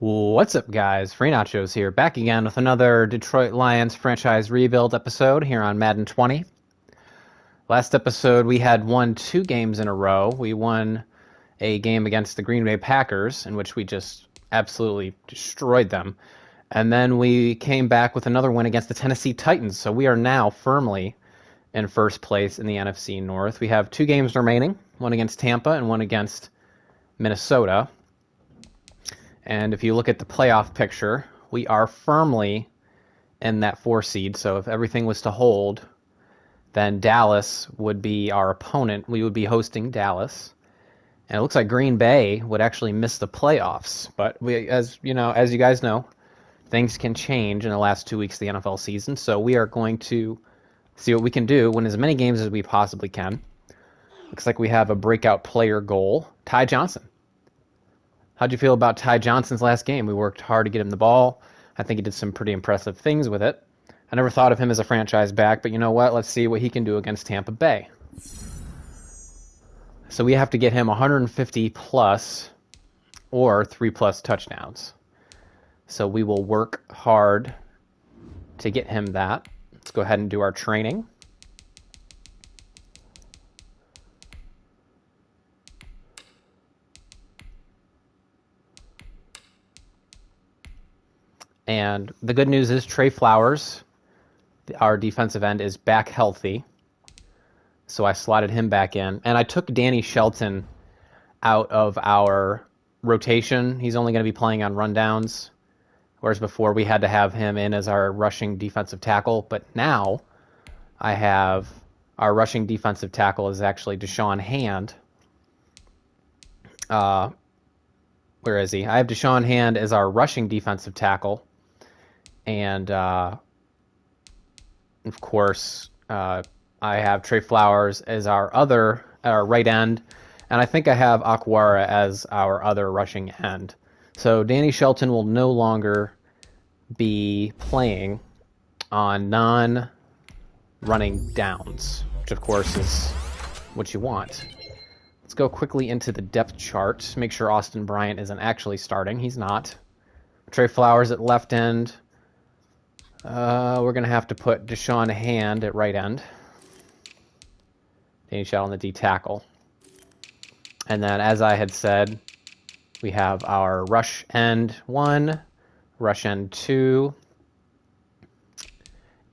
What's up, guys? Free Nachos here, back again with another Detroit Lions franchise rebuild episode here on Madden 20. Last episode, we had won 2 games in a row. We won a game against the Green Bay Packers, in which we just absolutely destroyed them. And then we came back with another win against the Tennessee Titans, so we are now firmly in first place in the NFC North. We have 2 games remaining, one against Tampa and one against Minnesota. And if you look at the playoff picture, we are firmly in that 4 seed. So if everything was to hold, then Dallas would be our opponent. We would be hosting Dallas. And it looks like Green Bay would actually miss the playoffs. But as you guys know, things can change in the last 2 weeks of the NFL season. So we are going to see what we can do, win as many games as we possibly can. Looks like we have a breakout player goal, Ty Johnson. How'd you feel about Ty Johnson's last game? We worked hard to get him the ball. I think he did some pretty impressive things with it. I never thought of him as a franchise back, but you know what? Let's see what he can do against Tampa Bay. So we have to get him 150 plus or 3+ touchdowns. So we will work hard to get him that. Let's go ahead and do our training. And the good news is Trey Flowers, our defensive end, is back healthy. So I slotted him back in. And I took Danny Shelton out of our rotation. He's only going to be playing on rundowns, whereas before we had to have him in as our rushing defensive tackle. But now I have our rushing defensive tackle is actually Deshaun Hand. Where is he? I have Deshaun Hand as our rushing defensive tackle. And, of course, I have Trey Flowers as our right end, and I think I have Aquara as our other rushing end. So Danny Shelton will no longer be playing on non-running downs, which, of course, is what you want. Let's go quickly into the depth chart. Make sure Austin Bryant isn't actually starting. He's not. Trey Flowers at left end. We're going to have to put Deshaun Hand at right end. Danny Shelton, the D tackle. And then, as I had said, we have our rush end 1, rush end 2,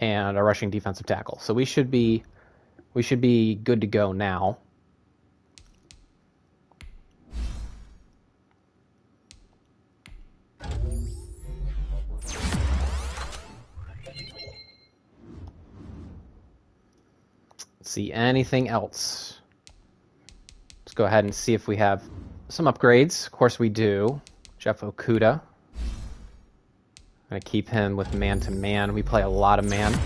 and a rushing defensive tackle. So we should be good to go now. See anything else. Let's go ahead and see if we have some upgrades. Of course we do. Jeff Okuda. I'm going to keep him with man-to-man. We play a lot of man.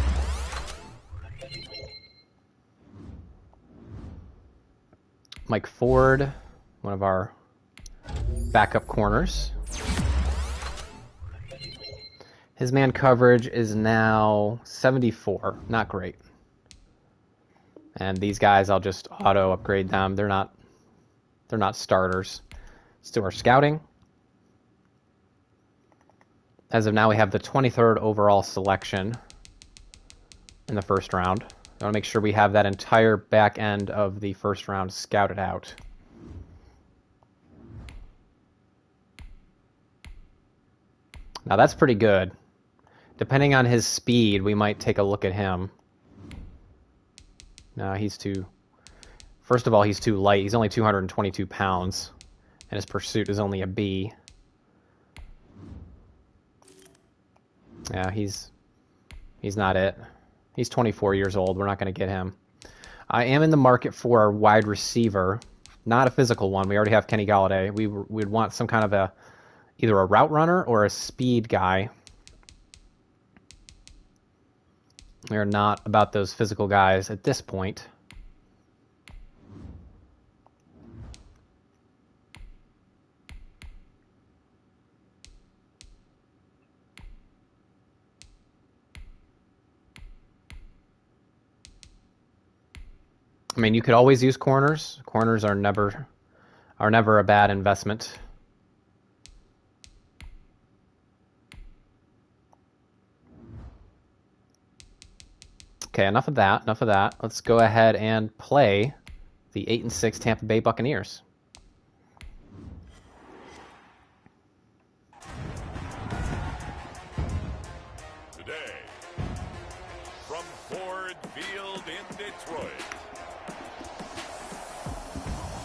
Mike Ford, one of our backup corners. His man coverage is now 74. Not great. And these guys, I'll just auto upgrade them. They're not starters. Let's do our scouting. As of now, we have the 23rd overall selection in the first round. I want to make sure we have that entire back end of the first round scouted out. Now that's pretty good. Depending on his speed, we might take a look at him. No, he's too... First of all, he's too light. He's only 222 pounds. And his pursuit is only a B. Yeah, he's not it. He's 24 years old. We're not going to get him. I am in the market for a wide receiver. Not a physical one. We already have Kenny Golladay. We'd want some kind of either a route runner or a speed guy. We're not about those physical guys at this point. I mean, you could always use corners. Corners are never a bad investment. Okay, enough of that. Enough of that. Let's go ahead and play the 8-6 Tampa Bay Buccaneers. Today, from Ford Field in Detroit,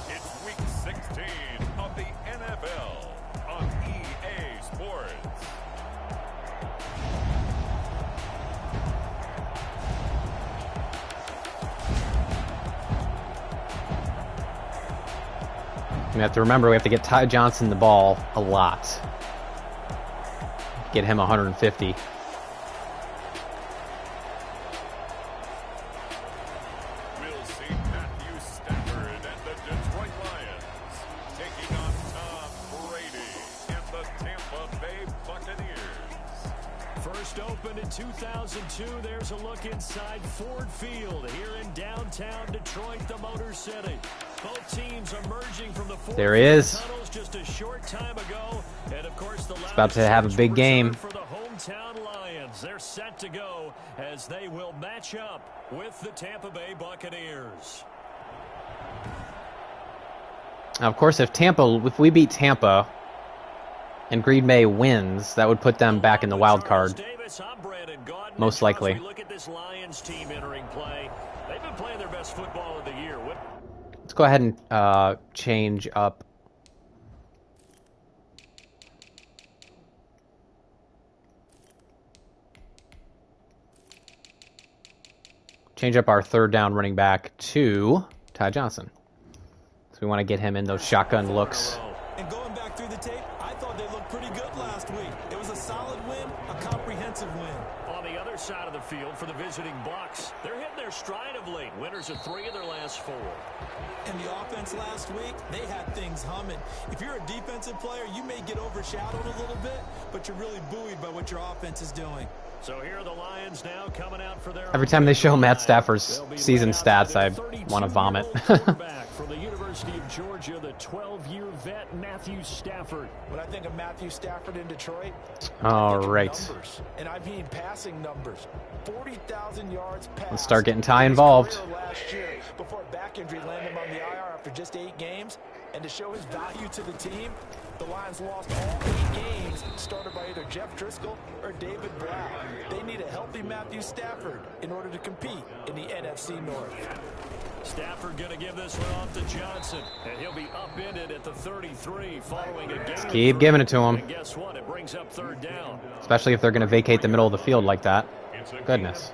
it's Week 16 of the NFL on EA Sports. We have to remember we have to get Ty Johnson the ball a lot. Get him 150. We'll see Matthew Stafford and the Detroit Lions taking on Tom Brady and the Tampa Bay Buccaneers. First opened in 2002, there's a look inside Ford Field here in downtown Detroit, the Motor City. Both teams emerging from the Ford There he is. tunnels just a short time ago. And of course, the About to have a big game. For the hometown Lions, they're set to go as they will match up with the Tampa Bay Buccaneers. Now, of course, if we beat Tampa and Green Bay wins, that would put them back in the wild card. Most likely. Look at this Lions team entering play. They've been playing their best football of the year. Let's go ahead and change up. Change up our third down running back to Ty Johnson. So we want to get him in those shotgun looks. And going back through the tape, I thought they looked pretty good last week. It was a solid win, a comprehensive win. On the other side of the field for the visiting Bucs, they're hitting their stride of late. Winners of 3 of their last 4. And the offense last week, they had things humming. If you're a defensive player, you may get overshadowed a little bit, but you're really buoyed by what your offense is doing. So here are the Lions now coming out for their Every time they show Matt Stafford's season stats, I want to vomit. From the University of Georgia, the 12-year vet Matthew Stafford. When I think of Matthew Stafford in Detroit, all right. numbers, and I mean passing numbers. 40,000 yards passed. Let's start getting Ty involved. Last year, before a back injury landed him on the IR after just 8 games, and to show his value to the team, the Lions lost all 8 games, started by either Jeff Driscoll or David Blau. They need a healthy Matthew Stafford in order to compete in the NFC North. Stafford going to give this one off to Johnson, and he'll be upended at the 33 following a game. Keep giving it to him. And guess what? It brings up third down. Especially if they're going to vacate the middle of the field like that. Goodness.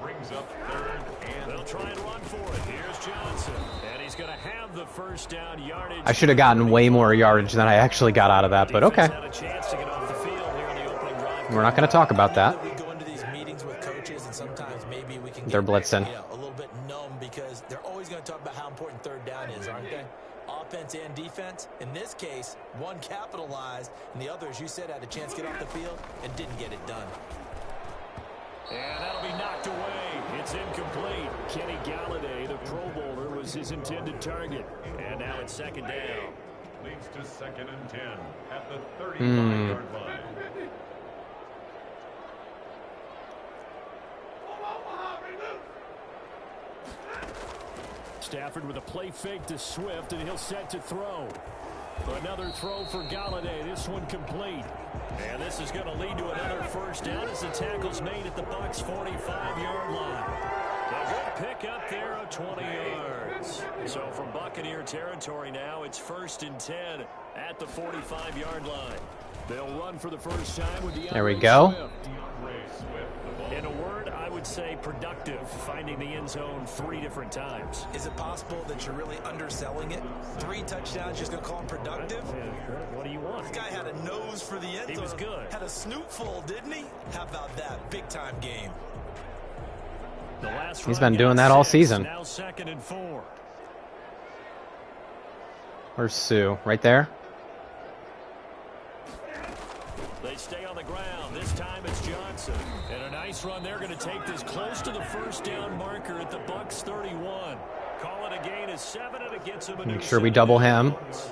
Brings up third and They'll try and run for it. Here's Johnson, and he's going to have the first down yardage. I should have gotten way more yardage than I actually got out of that, but okay. Had a chance to get off the field here in the opening drive. We're not going to talk about that. We go into these meetings with coaches, and sometimes maybe we can They're get, blitzing. a little bit numb because they're always going to talk about how important third down is, aren't they? Offense and defense. In this case, one capitalized, and the other, as you said, had a chance to get off the field and didn't get it done. And that'll be knocked away. It's incomplete. Kenny Galladay, the Pro Bowler, was his intended target. And now it's second down. leads to 2nd and 10 at the 35-yard line. Stafford with a play fake to Swift, and he'll set to throw. Another throw for Galladay. This one complete. And this is going to lead to another first down as the tackle's made at the Bucs' 45-yard line. A good pick up there of 20 yards. So from Buccaneer territory now, it's 1st and 10 at the 45-yard line. They'll run for the first time with the There we go. In a word, I would say productive, finding the end zone 3 different times. Is it possible that you're really underselling it? 3 touchdowns, just going to call him productive? What do you want? This guy had a nose for the end zone. He was good. Had a snootful, didn't he? How about that? Big-time game. The last He's run been doing got that all 6, season. Now 2nd and 4. Where's Sue? Right there? They stay on the ground. This time it's Johnson. And a nice run. They're going to take this close to the first down marker at the Bucs 31. Call it a gain of 7, and it gets him a Make new sure we 7 double him. downs.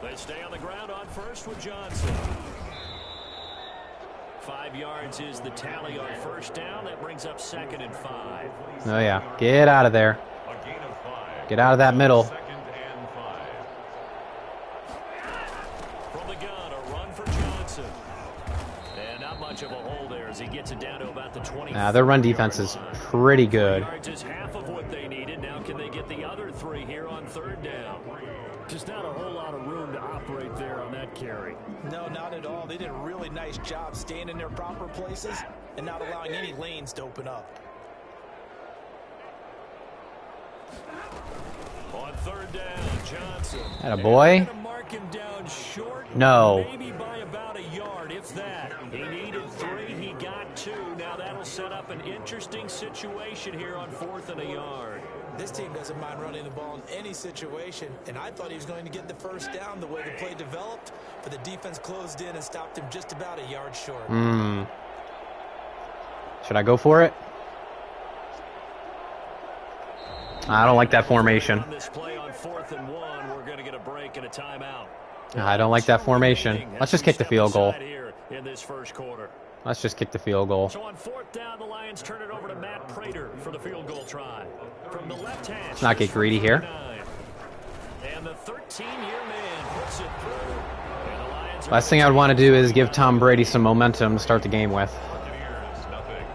They stay on the ground on first with Johnson. 5 yards is the tally on first down. That brings up 2nd and 5. Oh, yeah. Get out of there. A gain of 5. Get out of that middle. 2nd and 5. From the gun, a run for Johnson. And not much of a hole there as he gets it down to about the 20. Their run defense is pretty good. Yards is half of what they needed. Now can they get the other 3 here on 3rd down? Just not a whole lot of room to operate there on that carry. No, not at all. They did a really nice job staying in their proper places and not allowing any lanes to open up. On 3rd down, Johnson. Atta boy. Mark him down short. No. Maybe by about a yard, if that. He needed 3. He got 2. Now that'll set up an interesting situation here on 4th and a yard. This team doesn't mind running the ball in any situation, and I thought he was going to get the first down the way the play developed, but the defense closed in and stopped him just about a yard short. Should I go for it? I don't like that formation. On this play on 4th and 1, we're going to get a break and a timeout. I don't like that formation. Let's just kick the field goal. Here in this first quarter. Let's just kick the field goal. So on 4th down, the Lions turn it over to Matt Prater for the field goal try. From the left hash. Let's not get greedy here. And the 13-year man puts it through. And the Lions Last thing I'd want to do is give Tom Brady some momentum to start the game with. Buccaneers, nothing.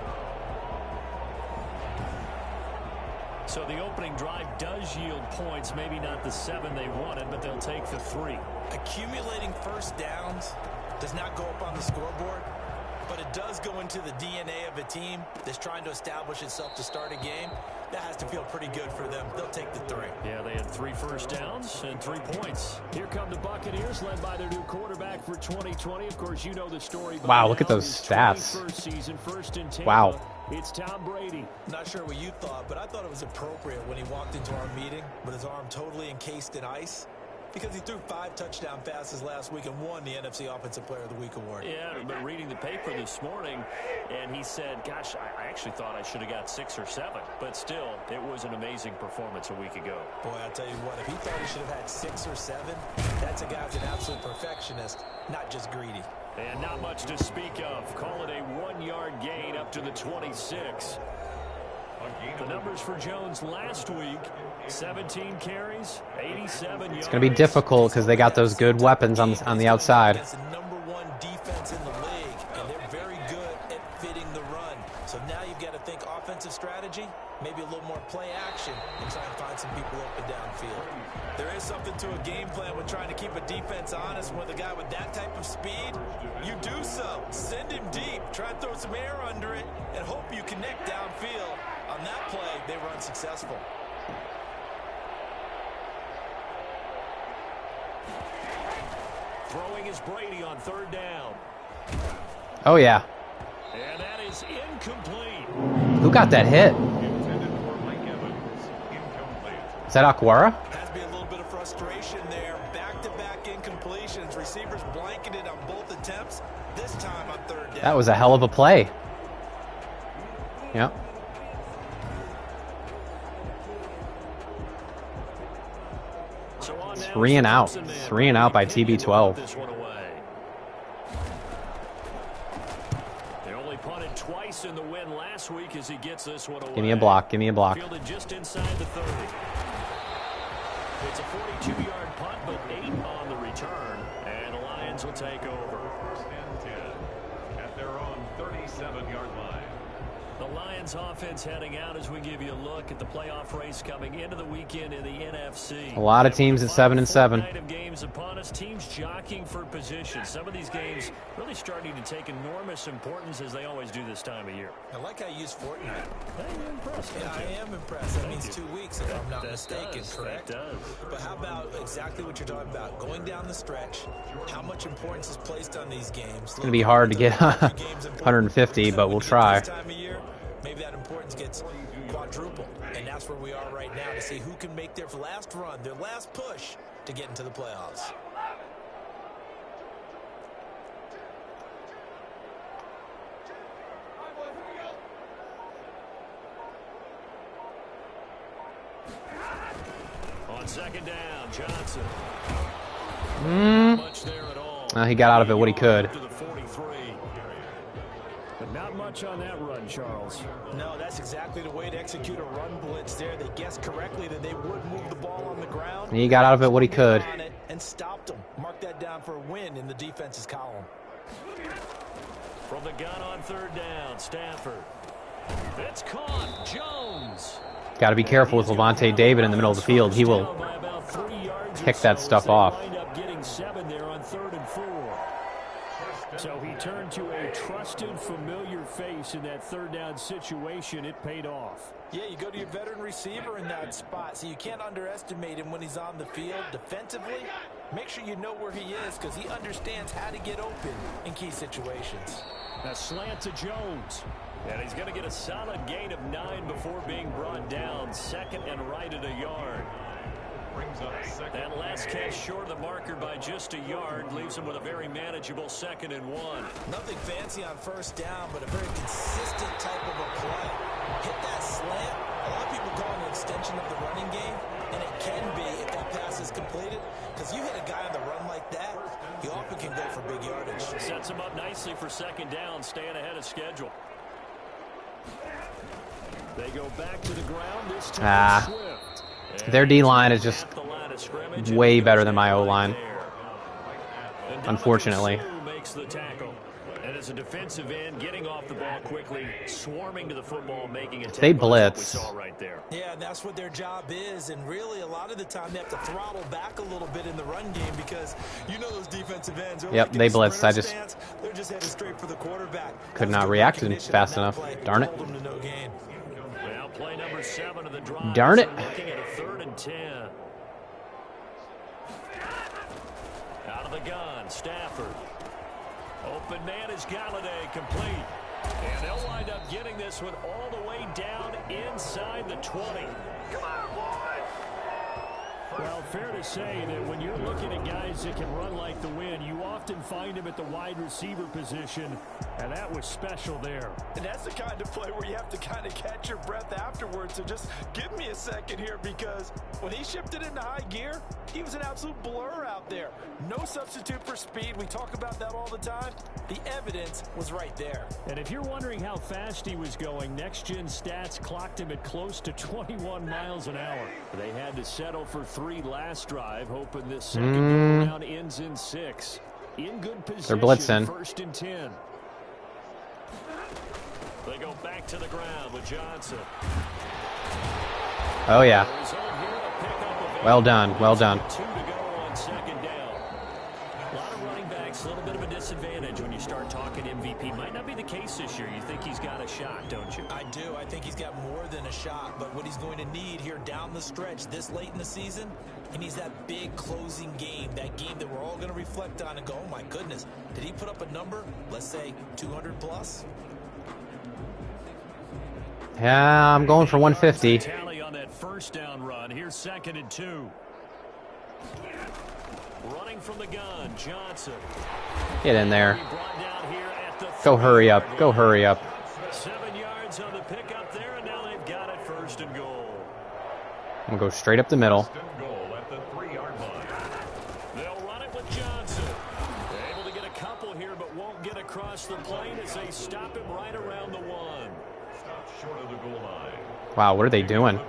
So the opening drive does yield points, maybe not the 7 they wanted, but they'll take the 3. Accumulating first downs does not go up on the scoreboard, but it does go into the DNA of a team that's trying to establish itself to start a game. That has to feel pretty good for them. They'll take the 3. Yeah, they had 3 first downs and 3 points. Here come the Buccaneers, led by their new quarterback for 2020. Of course, you know the story. Wow, look at those stats. Season, first in Tampa. Wow. It's Tom Brady. Not sure what you thought, but I thought it was appropriate when he walked into our meeting with his arm totally encased in ice, because he threw 5 touchdown passes last week and won the NFC Offensive Player of the Week award. Yeah, I've been reading the paper this morning, and he said, gosh, I actually thought I should have got 6 or 7. But still, it was an amazing performance a week ago. Boy, I'll tell you what, if he thought he should have had 6 or 7, that's a guy who's an absolute perfectionist, not just greedy. And not much to speak of. Call it a 1-yard gain up to the 26. The numbers for Jones last week, 17 carries, 87 yards. It's going to be difficult because they got those good weapons on the outside. It's the #1 defense in the league, and they're very good at fitting the run. So now you've got to think offensive strategy, maybe a little more play action, and try and find some people open downfield. There is something to a game plan with trying to keep a defense honest. With a guy with that type of speed, you do so. Send him deep, try and throw some air under it, and hope you connect downfield. On that play, they were unsuccessful. Throwing is Brady on 3rd down. Oh, yeah. And that is incomplete. Who got that hit? Intended for Mike Evans. Incomplete. Is that Aquara? Has to be a little bit of frustration there. Back-to-back incompletions. Receivers blanketed on both attempts. This time on 3rd down. That was a hell of a play. Yep. So on now, 3 and out. Simpson and 3 and out by Brady TB12. this one away. They only punted twice in the win last week as he gets this one away. Give me a block. Give me a block. Fielded just inside the 30. It's a 42-yard punt, but 8 on the return, and the Lions will take over. 10 at their own 37-yard line. The Lions offense heading out as we give you a look at the playoff race coming into the weekend in the NFC. A lot of teams at 7-7. Night of games upon us, teams jockeying for position. Some of these games really starting to take enormous importance as they always do this time of year. I like how you use Fortnite. I'm impressed. Yeah, I am impressed. That means 2 weeks, if I'm not mistaken, correct? That does. But how about exactly what you're talking about? Going down the stretch, how much importance is placed on these games? It's going to be hard to get 150, but we'll try. This time of year, maybe that importance gets quadrupled. And that's where we are right now to see who can make their last run, their last push to get into the playoffs. On 2nd down, Johnson. Not much there at all. He got out of it what he could. To the 43. But not much on that run, Charles. No, that's exactly the way to execute a run blitz there. They guessed correctly that they would move the ball on the ground. He got out of it what he could. And stopped them. Mark that down for a win in the defense's column. From the gun on third down, Stafford. It's caught. Jones. Got to be careful with Levante David in the middle of the field. He will pick that stuff off. Getting 7 there on 3rd and 4. So he turned to a trusted, familiar face in that third down situation. It paid off. Yeah, you go to your veteran receiver in that spot, so you can't underestimate him when he's on the field. Defensively, make sure you know where he is because he understands how to get open in key situations. A slant to Jones. And he's going to get a solid gain of 9 before being brought down. 2nd and right at a yard. That last catch short of the marker by just a yard leaves him with a very manageable 2nd and 1. Nothing fancy on first down, but a very consistent type of a play. Hit that slant. A lot of people call it an extension of the running game, and it can be if that pass is completed. Because you hit a guy on the run like that, he often can go for big yardage. Sets him up nicely for 2nd down, staying ahead of schedule. They go back to the ground this time. Swift. Their D-line is just way better than my O-line, unfortunately. Makes the tackle. And as a defensive end, getting off the ball quickly, swarming to the football, making a tackle. They blitz. We saw right there. Yeah, and that's what their job is. And really, a lot of the time, they have to throttle back a little bit in the run game because you know those defensive ends. Yep, they blitz. I just they're just headed straight for the quarterback. Could not react fast enough. Darn it. Well, play number 7 of the drive. Darn it. Looking at a 3rd and 10. Out of the gun, Stafford. Open man is Galladay, complete. And they'll wind up getting this one all the way down inside the 20. Come on, boys. Well, fair to say that when you're looking at guys that can run like the wind, you often find them at the wide receiver position, and that was special there. And that's the kind of play where you have to kind of catch your breath afterwards. So just give me a second here because when he shifted into high gear, he was an absolute blur out there. No substitute for speed. We talk about that all the time. The evidence was right there. And if you're wondering how fast he was going, next-gen stats clocked him at close to 21 miles an hour. They had to settle for 3 last drive, hoping this second round ends in 6. In good position, they're blitzing. 1st and 10. They go back to the ground with Johnson. Oh, yeah. Well done. Well done. 2 to go on 2nd down. A lot of running backs, a little bit of a disadvantage when you start talking MVP. Might not be the case this year. You think he's got a shot, don't you? I do. I think he's got more than a shot. But what he's going to need here down the stretch this late in the season, he needs that big closing game, that game that we're all going to reflect on and go, oh, my goodness, did he put up a number, let's say 200 plus? Yeah, I'm going for 150. Tally on that first down run. Here's 2nd and 2. Running from the gun, Johnson. Get in there. Go hurry up. Go hurry up. 7 yards on the pickup there, and now they've got it 1st and goal. I'm going to go straight up the middle. Goal at the 3-yard line. They'll run it with Johnson. They're able to get a couple here, but won't get across the plane as they stop him right around the 1. Stop short of the goal line. Wow, what are they doing?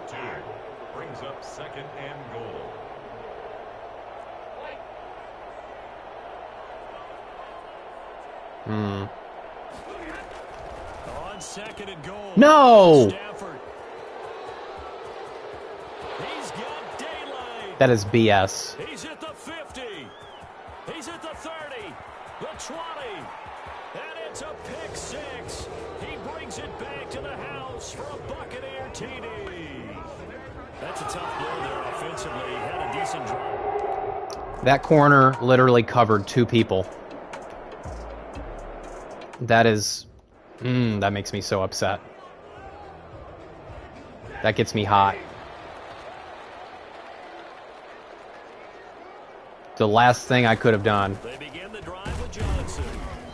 Brings up 2nd and goal. On 2nd and goal. No! Stafford. He's got daylight. That is BS. He's at the 50. He's at the 30. The 20. And it's a pick 6. He brings it back to the house for a Buccaneer TD. That's a tough blow there offensively. Had a decent drop. That corner literally covered 2 people. That is... that makes me so upset. That gets me hot. The last thing I could have done. They begin the drive with Johnson.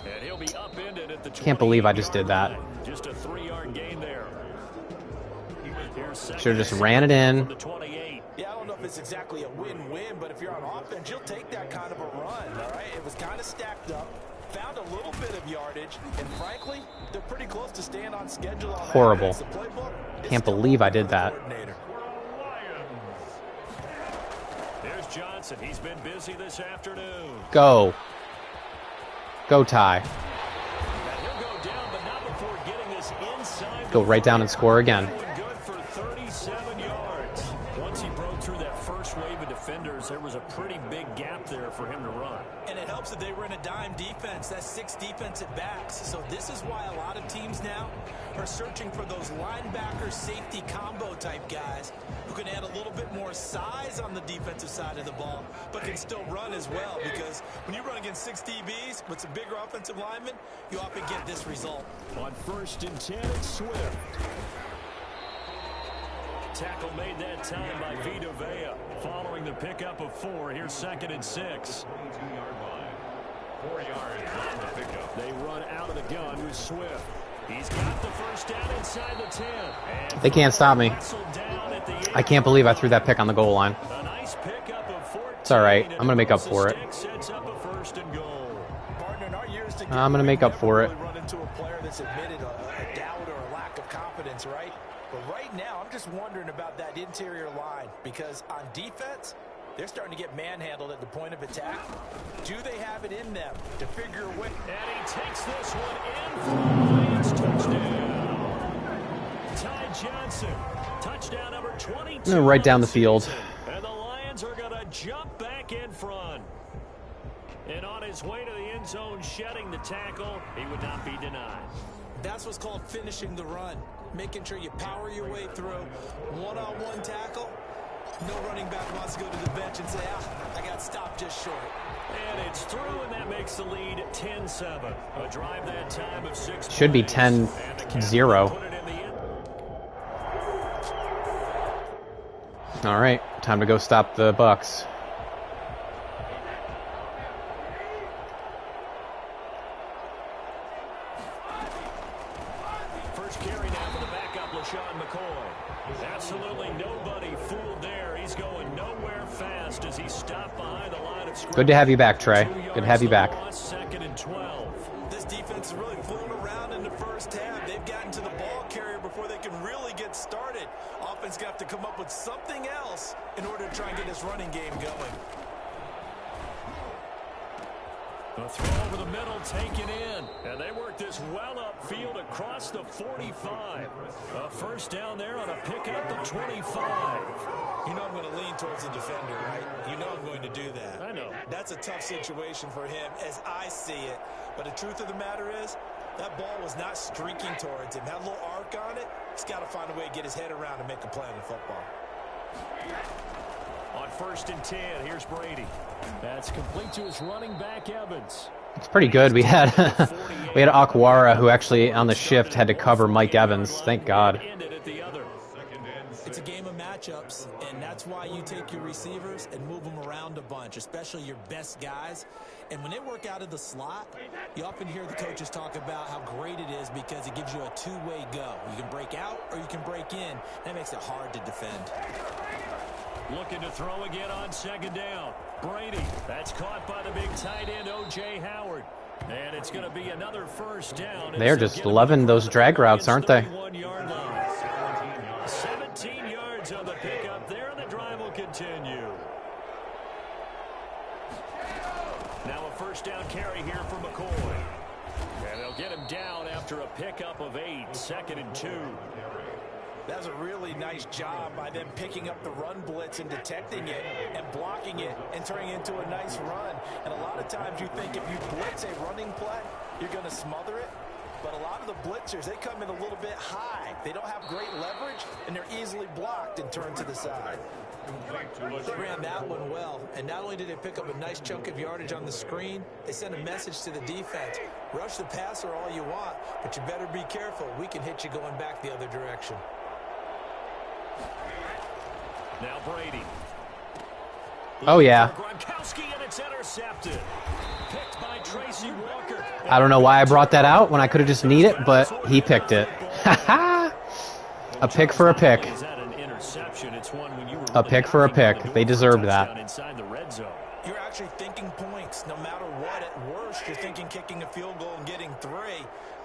And he'll be upended at the 20. Can't believe I just did that. Just a 3-yard gain there. Should have just ran it in. Yeah, I don't know if it's exactly a win-win, but if you're on offense, you'll take that kind of a run, all right? It was kind of stacked up. found a little bit of yardage, and frankly, they're pretty close to staying on schedule on Horrible. that. The playbook is Can't still believe I open did for the that. coordinator. There's Johnson. He's been busy this afternoon. Go. Go, Ty. And he'll go down, but not before getting this inside. Go right down and score again. Good for 37 yards. Once he broke through that first wave of defenders, there was a pretty big gap there for him to run. And it helps that they were in a dime defense. That's 6 defensive backs. So this is why a lot of teams now are searching for those linebacker safety combo type guys who can add a little bit more size on the defensive side of the ball, but can still run as well. Because when you run against 6 DBs with some bigger offensive linemen, you often get this result. On 1st and 10, it's Swift. Tackle made that time by Vita Vea. Following the pickup of 4, here's 2nd and 6. 4 yards on the pickup. They run out of the gun with Swift. He's got the first down inside the 10. And They can't stop me. down at the I can't believe I threw that pick on the goal line. A nice pickup of 14. It's all right. I'm going to make up for it. Sets up a 1st and goal. Partner, in our years together, I'm going to make up for it. we run into a player that's admitted a doubt or a lack of confidence, right? But right now, I'm just wondering about that interior line because on defense, they're starting to get manhandled at the point of attack. Do they have it in them to figure a way? And he takes this one in for the Lions touchdown. Ty Johnson, touchdown number 22. Right down the field. And the Lions are going to jump back in front. And on his way to the end zone, shedding the tackle, he would not be denied. That's what's called finishing the run. Making sure you power your way through. One-on-one tackle. No running back wants to go to the bench and say, I got stopped just short. And it's through, and that makes the lead 10-7. A drive that time of 6 Should be plays. 10-0. Put it in the end. All right, time to go stop the Bucks. First carry now for the backup, LaShawn McCoy. Absolutely nobody fooled there. He's going nowhere fast as he stopped behind the line of scrimmage. Good to have you back, Trey. Good to have you back. 2nd and 12. This defense is really fooling around in the first half. They've gotten to the ball carrier before they can really get started. Offense got to come up with something else in order to try and get this running game going. A throw over the middle, taken in. And they work this well upfield across the 45. A first down there on a pickup to 25. You know I'm going to lean towards the defender, right? You know I'm going to do that. I know. That's a tough situation for him as I see it. But the truth of the matter is, that ball was not streaking towards him. That little arc on it, he's got to find a way to get his head around and make a play on the football. On 1st and 10, here's Brady. That's complete to his running back, Evans. It's pretty good. We had Aquara, who actually on the shift had to cover Mike Evans. Thank God. It's a game of matchups, and that's why you take your receivers and move them around a bunch, especially your best guys. And when they work out of the slot, you often hear the coaches talk about how great it is because it gives you a two-way go. You can break out or you can break in. That makes it hard to defend. Looking to throw again on 2nd down. Brady, that's caught by the big tight end, O.J. Howard. And it's going to be another first down. They're just loving those drag routes, aren't they? 17 yards on the pickup there, and the drive will continue. Now a first down carry here for McCoy. And they'll get him down after a pickup of 8, 2nd and 2. That was a really nice job by them picking up the run blitz and detecting it and blocking it and turning it into a nice run. And a lot of times you think if you blitz a running play, you're going to smother it. But a lot of the blitzers, they come in a little bit high. They don't have great leverage, and they're easily blocked and turned to the side. They ran that one well, and not only did they pick up a nice chunk of yardage on the screen, they sent a message to the defense. Rush the passer all you want, but you better be careful. We can hit you going back the other direction. Now Brady. Oh, yeah. Gronkowski, and it's intercepted. Picked by Tracy Walker. I don't know why I brought that out when I could have just kneed it, but he picked it. A pick for a pick. Is that an interception? It's one when you were A pick for a pick. They deserved that. inside the red zone. You're actually thinking points. No matter what, at worst, you're thinking kicking a field goal and getting 3.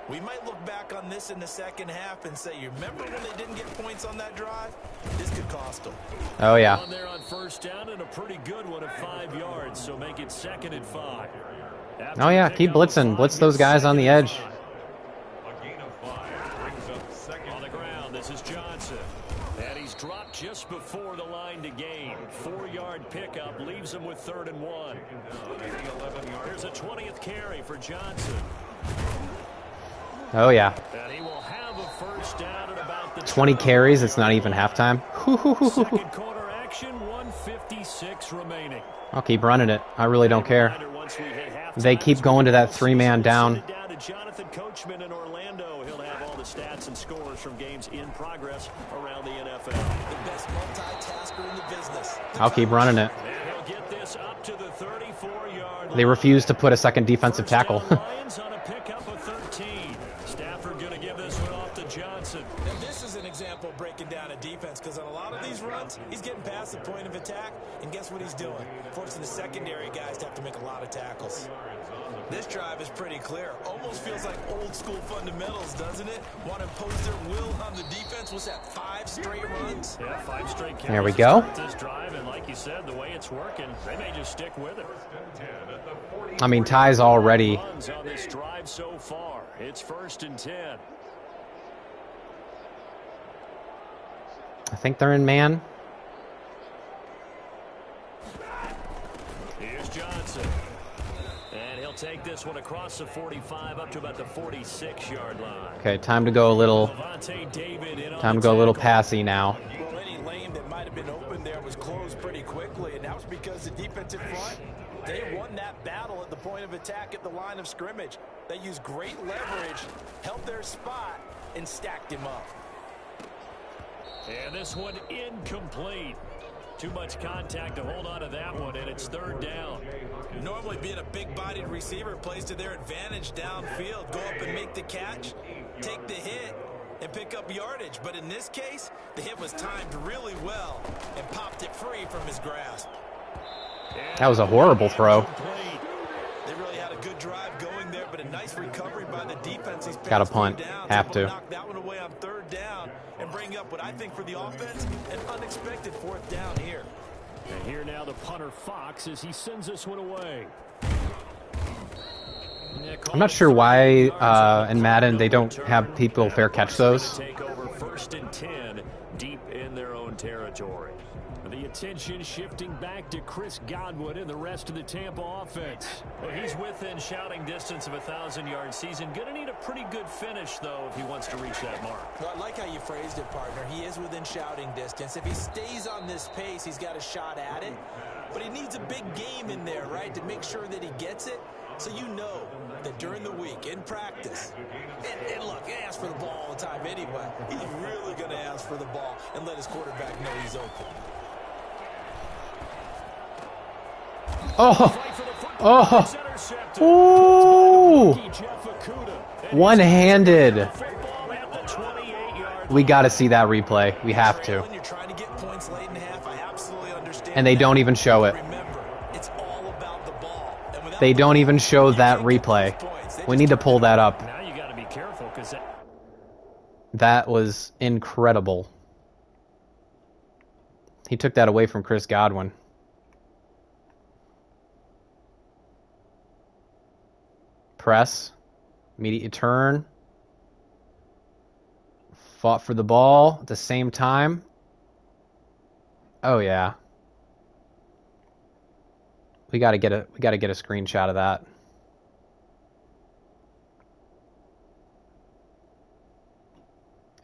We might look back on this in the second half and say, you remember when they didn't get points on that drive? This could cost them. Oh, yeah. On there on first down and a pretty good one at 5 yards, so make it 2nd and 5. Oh, yeah. Keep blitzing. Blitz those guys on the edge. A gain of 5 brings up 2nd. On the ground, this is Johnson. And he's dropped just before the line to gain. 4-yard pickup leaves him with 3rd and 1. Here's a 20th carry for Johnson. Oh, yeah. And he will have a first down at about the 20 carries. It's not even halftime. second quarter action, 1:56 remaining. I'll keep running it. I really don't care. They keep going to that 3-man down. Down to Jonathan Coachman in Orlando. He'll have all the stats and scores from games in progress around the NFL. The best multitasker in the business. I'll keep running it. And he'll get this up to the 34-yard line. They refuse to put a second defensive tackle. Lions on a pickup of 13. Stafford going to give this one off to Johnson. And this is an example of breaking down a defense, because on a lot of these runs, he's getting past the point of attack, and guess what he's doing? Forcing the secondary guys to have to make a lot of tackles. This drive is pretty clear. Almost feels like old school fundamentals, doesn't it? Want to impose their will on the defense. What's that, 5 straight runs? Yeah, 5 straight carries. There we go. This drive, and like you said, the way it's working, they may just stick with it. I mean, Ty's already... Runs on this drive so far. It's 1st and 10. I think they're in man. Here's Johnson. And he'll take this one across the 45 up to about the 46-yard line. Okay, time to go a little... Levante David in on Time to the go a little tackle. passy now. Well, any lane that might have been open there was closed pretty quickly, and that was because the defensive front, they won that battle at the point of attack at the line of scrimmage. They used great leverage, held their spot, and stacked him up. And this one incomplete. Too much contact to hold on to that one, and it's 3rd down. Normally being a big-bodied receiver plays to their advantage downfield. Go up and make the catch, take the hit, and pick up yardage. But in this case, the hit was timed really well and popped it free from his grasp. That was a horrible throw. They really had a good drive going there, but a nice recovery by the defense. These Gotta past punt. few downs, Have able to. knock that one away on 3rd down and bring up what I think for the offense, an unexpected 4th down here. And here now the punter Fox as he sends this one away. I'm not sure why in Madden they don't have people fair catch those. Take over 1st and 10 deep in their own territory. The attention shifting back to Chris Godwin and the rest of the Tampa offense. Well, he's within shouting distance of a 1,000-yard season. Going to need a pretty good finish, though, if he wants to reach that mark. Well, I like how you phrased it, partner. He is within shouting distance. If he stays on this pace, he's got a shot at it. But he needs a big game in there, right, to make sure that he gets it. So you know that during the week, in practice, and look, he asks for the ball all the time anyway. He's really going to ask for the ball and let his quarterback know he's open. Oh! Oh! Ooh! One-handed. We got to see that replay. We have to. When you're trying to get points late in half, I absolutely understand. And they don't even show it. Remember, it's all about the ball. And without They the don't ball, even show you that can't get replay. those points. They We just need to turn pull it that over. up. Now you got to be careful because That was incredible. He took that away from Chris Godwin. Press. Immediate turn. Fought for the ball at the same time. Oh yeah. We gotta get a screenshot of that.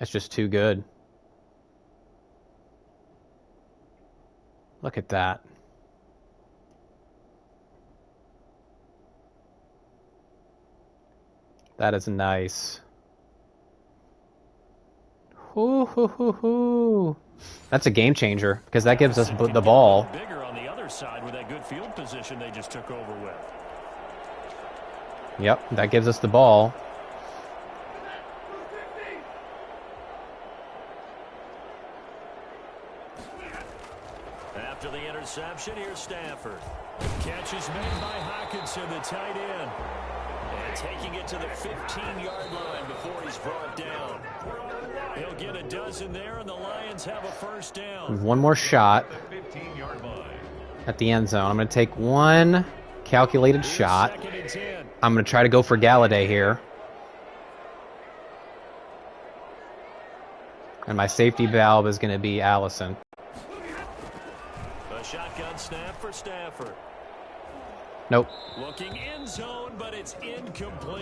It's just too good. Look at that. That is nice. Hoo, hoo, hoo, hoo. That's a game changer because that gives us the ball. bigger on the other side with that good field position they just took over with. Yep, that gives us the ball. After the interception. Here's Stafford. Catch is made by Hockenson, the tight end. And taking it to the 15-yard line before he's brought down. He'll get a dozen there, and the Lions have a first down. One more shot at the end zone. I'm going to take one calculated shot. I'm going to try to go for Galladay here. And my safety valve is going to be Allison. A shotgun snap for Stafford. Nope. Looking end zone, but it's incomplete.